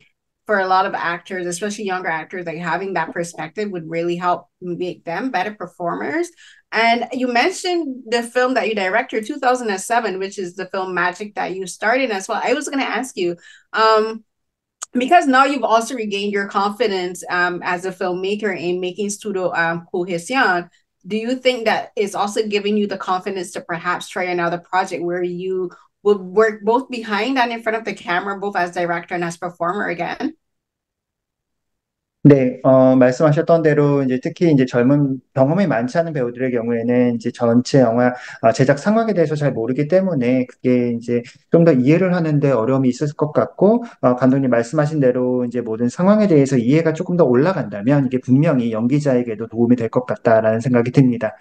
for a lot of actors, especially younger actors, like having that perspective would really help make them better performers. And you mentioned the film that you directed, 2007, which is the film Magic that you started as well. I was going to ask you, um, because now you've also regained your confidence as a filmmaker in making Studio Cohesion. Do you think that is also giving you the confidence to perhaps try another project where you would work both behind and in front of the camera, both as director and as performer again? 네, 말씀하셨던 대로 이제 특히 이제 젊은 경험이 많지 않은 배우들의 경우에는 이제 전체 영화 제작 상황에 대해서 잘 모르기 때문에 그게 이제 좀 더 이해를 하는데 어려움이 있을 것 같고, 감독님 말씀하신 대로 이제 모든 상황에 대해서 이해가 조금 더 올라간다면 이게 분명히 연기자에게도 도움이 될 것 같다라는 생각이 듭니다.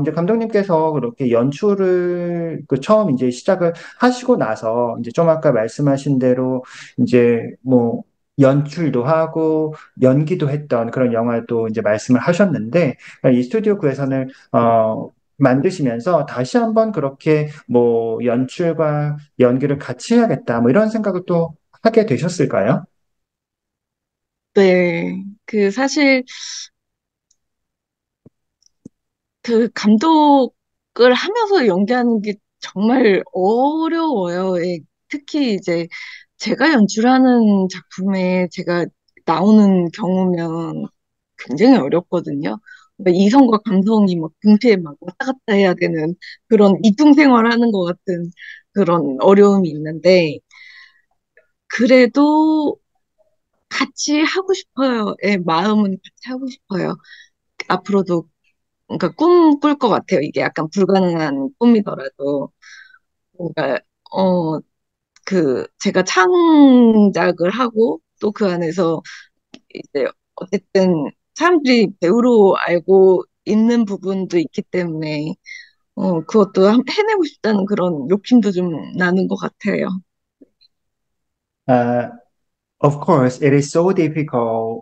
이제 감독님께서 그렇게 연출을 그 처음 이제 시작을 하시고 나서 이제 좀 아까 말씀하신 대로 이제 뭐 연출도 하고 연기도 했던 그런 영화도 이제 말씀을 하셨는데 이 스튜디오 구에서는 만드시면서 다시 한번 그렇게 뭐 연출과 연기를 같이 해야겠다 뭐 이런 생각을 또 하게 되셨을까요? 네. 사실 감독을 하면서 연기하는 게 정말 어려워요. 예, 특히 이제 제가 연출하는 작품에 제가 나오는 경우면 굉장히 어렵거든요. 그러니까 이성과 감성이 막 동시에 막 왔다 갔다 해야 되는 그런 이중생활 하는 것 같은 그런 어려움이 있는데, 그래도 같이 하고 싶어요. 예, 마음은 같이 하고 싶어요. 앞으로도 그러니까 꿈 꿀 것 같아요. 이게 약간 불가능한 꿈이더라도. 그러니까, 어, 제가 창작을 하고 또 그 안에서 이제 어쨌든 사람들이 배우로 알고 있는 부분도 있기 때문에, 그것도 해내고 싶다는 그런 욕심도 좀 나는 것 같아요. Uh, of course, it is so difficult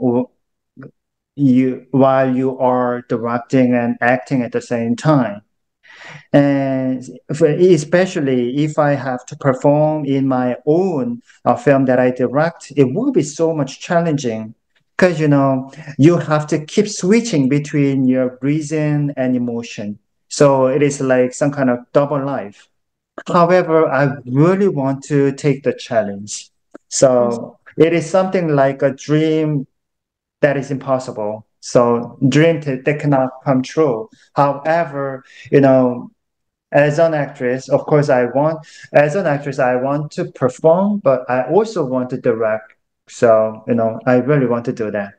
while you are directing and acting at the same time. And especially if I have to perform in my own film that I direct, it will be so much challenging because you have to keep switching between your reason and emotion. So it is like some kind of double life. However, I really want to take the challenge. So it is something like a dream that is impossible. So dream that cannot come true. However, you know As an actress, of course, as an actress, I want to perform, but I also want to direct. So, I really want to do that.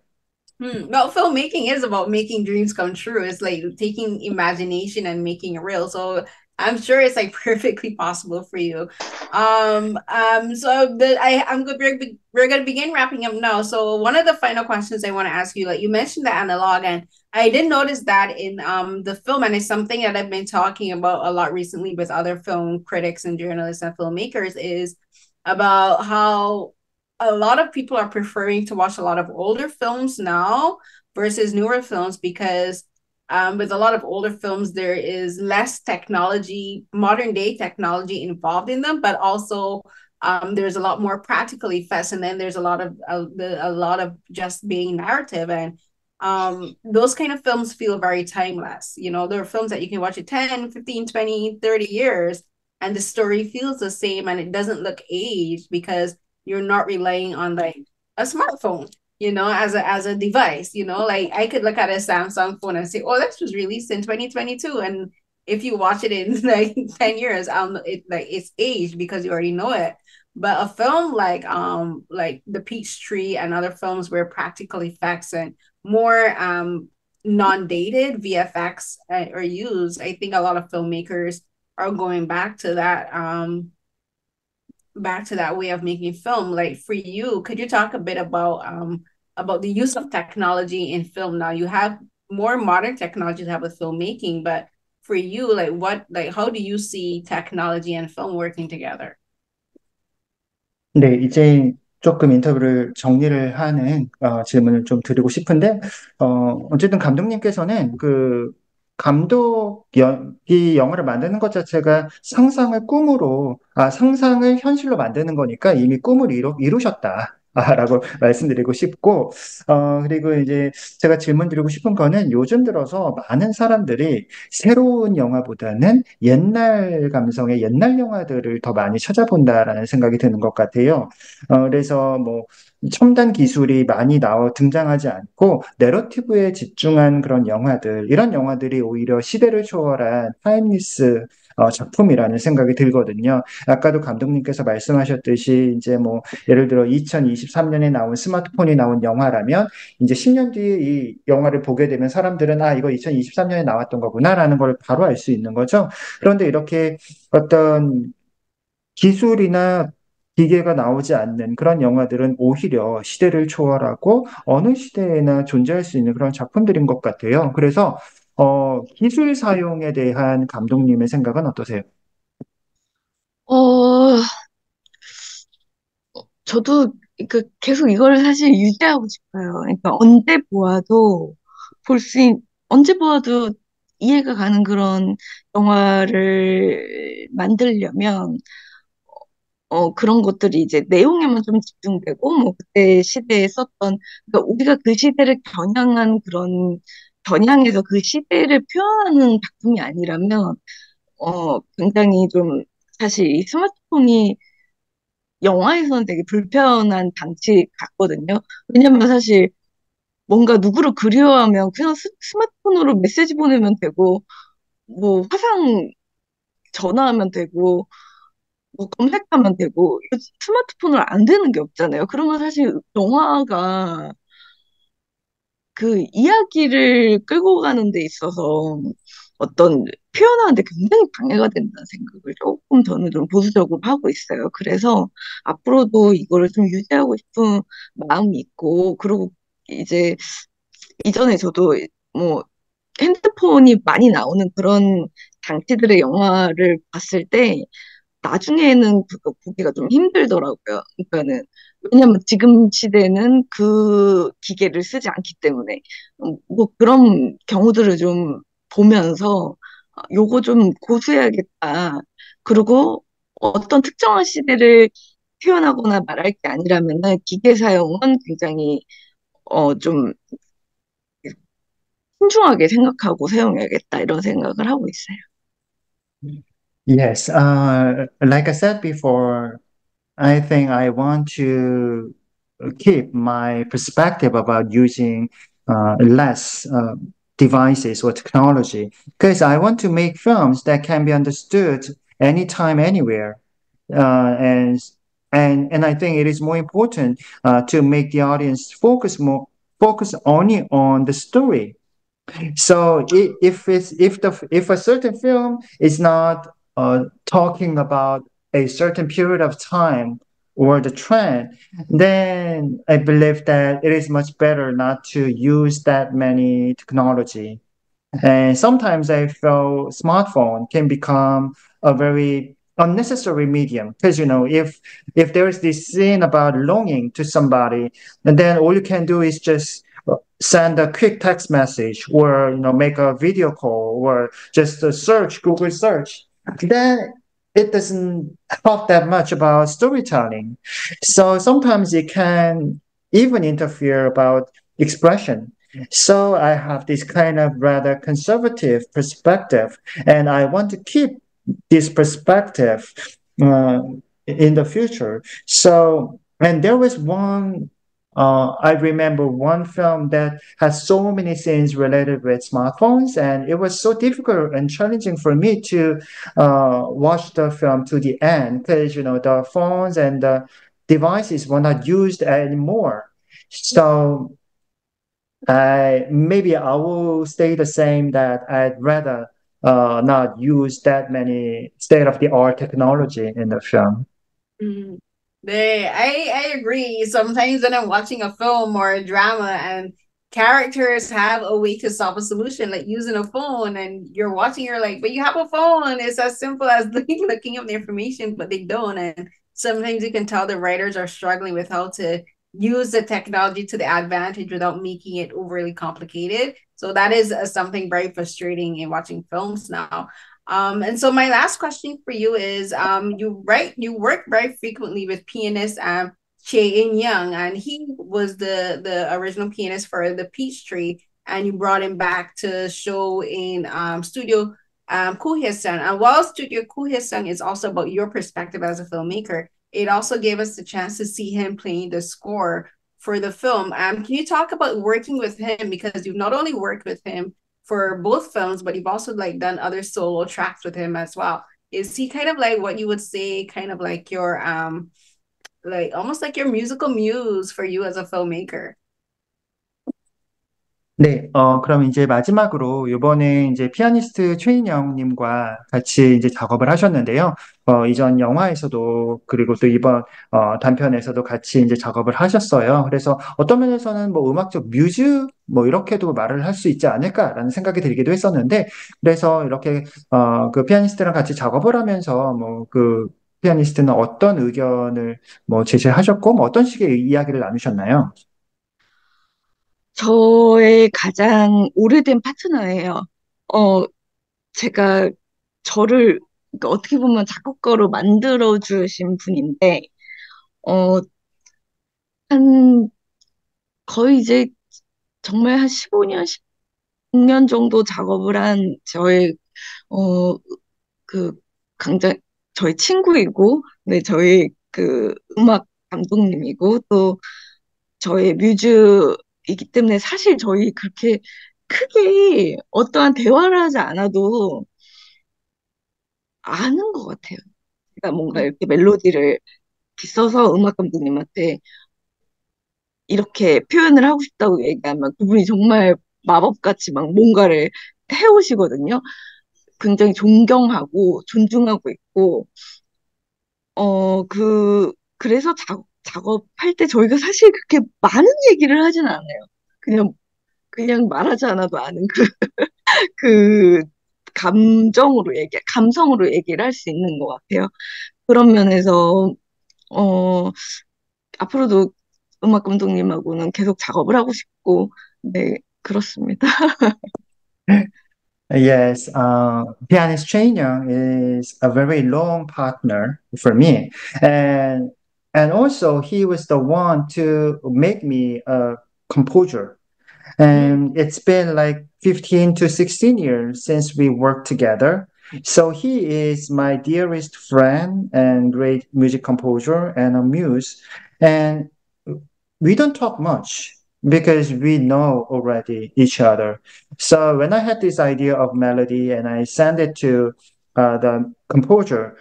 Well, filmmaking is about making dreams come true. It's like taking imagination and making it real. So I'm sure it's like perfectly possible for you. I'm good. We're gonna begin wrapping up now. So one of the final questions I want to ask you, like you mentioned the analog, and I did notice that in the film, and it's something that I've been talking about a lot recently with other film critics and journalists and filmmakers, is about how a lot of people are preferring to watch a lot of older films now versus newer films because with a lot of older films there is less technology, modern day technology involved in them, but also there's a lot more practical effects, and then there's a lot of just being narrative, and those kind of films feel very timeless. There are films that you can watch it 10, 15, 20, 30 years and the story feels the same and it doesn't look aged because you're not relying on like a smartphone, as a device, like I could look at a Samsung phone and say, oh, this was released in 2022. And if you watch it in like 10 years, it's aged because you already know it. But a film like The Peachtree and other films where practical effects and more non-dated VFX are used, I think a lot of filmmakers are going back to that way of making film. Like for you, could you talk a bit about the use of technology in film? Now you have more modern technology to have with filmmaking, but for you, how do you see technology and film working together? 네, 이제 조금 인터뷰를 정리를 하는 질문을 좀 드리고 싶은데, 어쨌든 감독님께서는 이 영화를 만드는 것 자체가 상상을 현실로 만드는 거니까 이미 꿈을 이루셨다. 라고 말씀드리고 싶고, 그리고 이제 제가 질문 드리고 싶은 거는 요즘 들어서 많은 사람들이 새로운 영화보다는 옛날 감성의 옛날 영화들을 더 많이 찾아본다라는 생각이 드는 것 같아요. 그래서 뭐 첨단 기술이 많이 등장하지 않고 내러티브에 집중한 그런 이런 영화들이 오히려 시대를 초월한 타임리스 작품이라는 생각이 들거든요. 아까도 감독님께서 말씀하셨듯이 이제 뭐 예를 들어 2023년에 나온 스마트폰이 나온 영화라면 이제 10년 뒤에 이 영화를 보게 되면 사람들은 이거 2023년에 나왔던 거구나라는 걸 바로 알 수 있는 거죠. 그런데 이렇게 어떤 기술이나 기계가 나오지 않는 그런 영화들은 오히려 시대를 초월하고 어느 시대에나 존재할 수 있는 그런 작품들인 것 같아요. 그래서 기술 사용에 대한 감독님의 생각은 어떠세요? 어, 저도 계속 이걸 사실 유지하고 싶어요. 그러니까 언제 보아도 이해가 가는 그런 영화를 만들려면 그런 것들이 이제 내용에만 좀 집중되고, 뭐, 그때 시대에 그러니까 우리가 그 시대를 겨냥해서 그 시대를 표현하는 작품이 아니라면, 굉장히 좀, 사실 이 스마트폰이 영화에서는 되게 불편한 장치 같거든요. 왜냐면 사실 뭔가 누구를 그리워하면 그냥 스마트폰으로 메시지 보내면 되고, 뭐, 화상 전화하면 되고, 뭐 검색하면 되고 스마트폰을 안 되는 게 없잖아요. 그러면 사실 영화가 그 이야기를 끌고 가는 데 있어서 어떤 표현하는 데 굉장히 방해가 된다는 생각을 조금 저는 좀 보수적으로 하고 있어요. 그래서 앞으로도 이거를 좀 유지하고 싶은 마음이 있고, 그리고 이제 이전에 저도 뭐 핸드폰이 많이 나오는 그런 장치들의 영화를 봤을 때 나중에는 그거 보기가 좀 힘들더라고요. 그러니까는 왜냐면 지금 시대는 그 기계를 쓰지 않기 때문에 뭐 그런 경우들을 좀 보면서 요거 좀 고수해야겠다. 그리고 어떤 특정한 시대를 표현하거나 말할 게 아니라면은 기계 사용은 굉장히 좀 신중하게 생각하고 사용해야겠다 이런 생각을 하고 있어요. Yes, like I said before, I think I want to keep my perspective about using less devices or technology, because I want to make films that can be understood anytime, anywhere. And and I think it is more important to make the audience focus only on the story. So if a certain film is not talking about a certain period of time or the trend, then I believe that it is much better not to use that many technology. And sometimes I feel smartphone can become a very unnecessary medium because if there is this scene about longing to somebody, and then all you can do is just send a quick text message or make a video call or just a search Google search, then it doesn't help that much about storytelling. So sometimes it can even interfere about expression. So I have this kind of rather conservative perspective, and I want to keep this perspective uh, in the future. So, and there was I remember one film that has so many scenes related with smartphones, and it was so difficult and challenging for me to watch the film to the end because, the phones and the devices were not used anymore. So maybe I will stay the same that I'd rather not use that many state-of-the-art technology in the film. Mhm. I agree. Sometimes when I'm watching a film or a drama and characters have a way to solve a solution, like using a phone, and you're watching, you're like, but you have a phone. It's as simple as looking up the information, but they don't. And sometimes you can tell the writers are struggling with how to use the technology to the advantage without making it overly complicated. So that is something very frustrating in watching films now. And so my last question for you is, you work very frequently with pianist Che In Young, and he was the original pianist for the Peachtree, and you brought him back to show in Studio Koo Hye Sun. And while Studio Koo Hye Sun is also about your perspective as a filmmaker, it also gave us the chance to see him playing the score for the film. Can you talk about working with him, because you've not only worked with him for both films, but you've also like done other solo tracks with him as well. Is he kind of like what you would say, kind of like your like almost like your musical muse for you as a filmmaker? 네, 그럼 이제 마지막으로 이번에 이제 피아니스트 최인영 님과 같이 이제 작업을 하셨는데요. 이전 영화에서도 그리고 또 이번 단편에서도 같이 이제 작업을 하셨어요. 그래서 어떤 면에서는 뭐 음악적 뮤즈 뭐 이렇게도 말을 할 수 있지 않을까라는 생각이 들기도 했었는데, 그래서 이렇게 그 피아니스트랑 같이 작업을 하면서 뭐 그 피아니스트는 어떤 의견을 뭐 제시하셨고 뭐 어떤 식의 이야기를 나누셨나요? 저의 가장 오래된 파트너예요. 어, 제가 저를 그러니까 어떻게 보면 작곡가로 만들어 주신 분인데, 어, 한 거의 이제 정말 한 15년, 16년 정도 작업을 한 어, 그 강자, 저희 친구이고, 네, 저희 그 음악 감독님이고, 또 저의 뮤즈이기 때문에 사실 저희 그렇게 크게 어떠한 대화를 하지 않아도 아는 것 같아요. 그러니까 뭔가 이렇게 멜로디를 이렇게 써서 음악 감독님한테 이렇게 표현을 하고 싶다고 얘기하면 그분이 정말 마법같이 막 뭔가를 해오시거든요. 굉장히 존경하고 존중하고 있고, 그래서 작업할 때 저희가 사실 그렇게 많은 얘기를 하진 않아요. 그냥, 그냥 말하지 않아도 아는 그 감성으로 얘기를 할 수 있는 것 같아요. 그런 면에서, 어, 앞으로도 음악 감독님하고는 계속 작업을 하고 싶고, 네, 그렇습니다. Yes, pianist Chain Young is a very long partner for me, and and also he was the one to make me a composer. And it's been like 15 to 16 years since we worked together. So he is my dearest friend and great music composer and a muse. And we don't talk much, because we know already each other. So when I had this idea of melody and I sent it to the composer,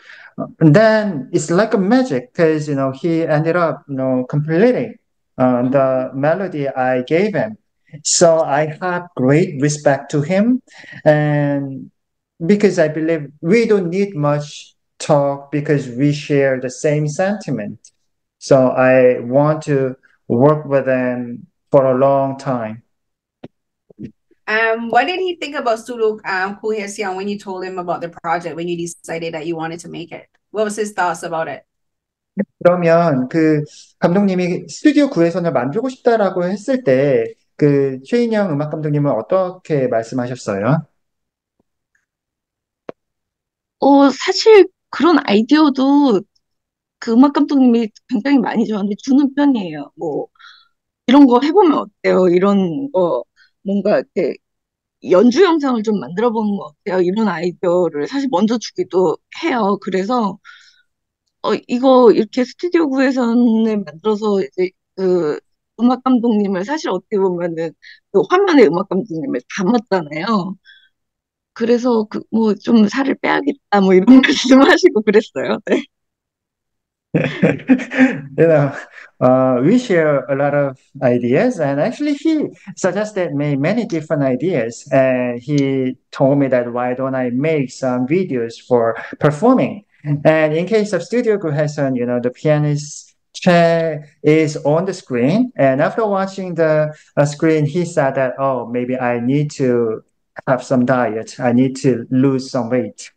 then it's like a magic because he ended up completing the melody I gave him. So I have great respect to him, and because I believe we don't need much talk because we share the same sentiment. So I want to work with him for a long time. What did he think about Studio Kuya Seong when you told him about the project, when you decided that you wanted to make it? What was his thoughts about it? 그러면 그 감독님이 스튜디오 9에서는 만들고 싶다라고 했을 때 그 최인영 음악 감독님은 어떻게 말씀하셨어요? 사실 그런 아이디어도 그 음악 감독님이 굉장히 많이 저한테 주는 편이에요. 뭐, 이런 거 해보면 어때요? 이런 거, 뭔가 이렇게 연주 영상을 좀 만들어 보는 거 어때요? 이런 아이디어를 사실 먼저 주기도 해요. 그래서, 이거 이렇게 스튜디오 구에서는 만들어서 이제 그 음악 감독님을 사실 어떻게 보면은 그 화면에 음악 감독님을 담았잖아요. 그래서 그, 뭐 좀 살을 빼야겠다, 뭐 이런 말씀하시고 그랬어요. 네. you know, we share a lot of ideas, and actually, he suggested me many different ideas. And he told me that why don't I make some videos for performing? And in case of Studio Guheson, the pianist chair is on the screen. And after watching the screen, he said that, oh, maybe I need to have some diet. I need to lose some weight.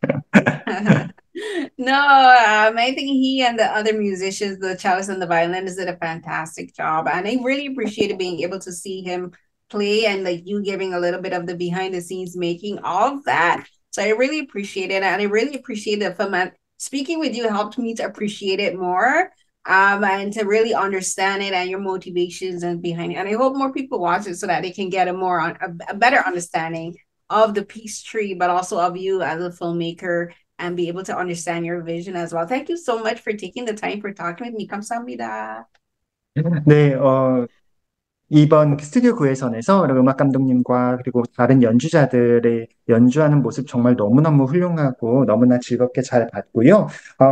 No, I think he and the other musicians, the cellist and the violinists, did a fantastic job, and I really appreciated being able to see him play and like you giving a little bit of the behind the scenes making of that. So I really appreciate it, and I really appreciate the film. And speaking with you helped me to appreciate it more, and to really understand it and your motivations and behind it. And I hope more people watch it so that they can get a better understanding of the peace tree, but also of you as a filmmaker and be able to understand your vision as well. Thank you so much for taking the time for talking with me. 감사합니다. 네, 이번 스튜디오 구에선에서 음악 감독님과 그리고 다른 연주자들의 연주하는 모습 정말 너무너무 훌륭하고 너무나 즐겁게 잘 봤고요.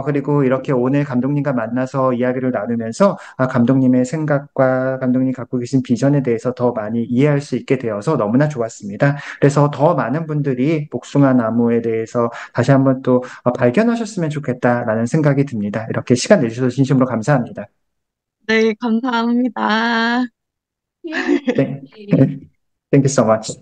그리고 이렇게 오늘 감독님과 만나서 이야기를 나누면서 감독님의 생각과 감독님 갖고 계신 비전에 대해서 더 많이 이해할 수 있게 되어서 너무나 좋았습니다. 그래서 더 많은 분들이 복숭아 나무에 대해서 다시 한번 또 발견하셨으면 좋겠다라는 생각이 듭니다. 이렇게 시간 내주셔서 진심으로 감사합니다. 네, 감사합니다. Yay. Thank, thank you so much.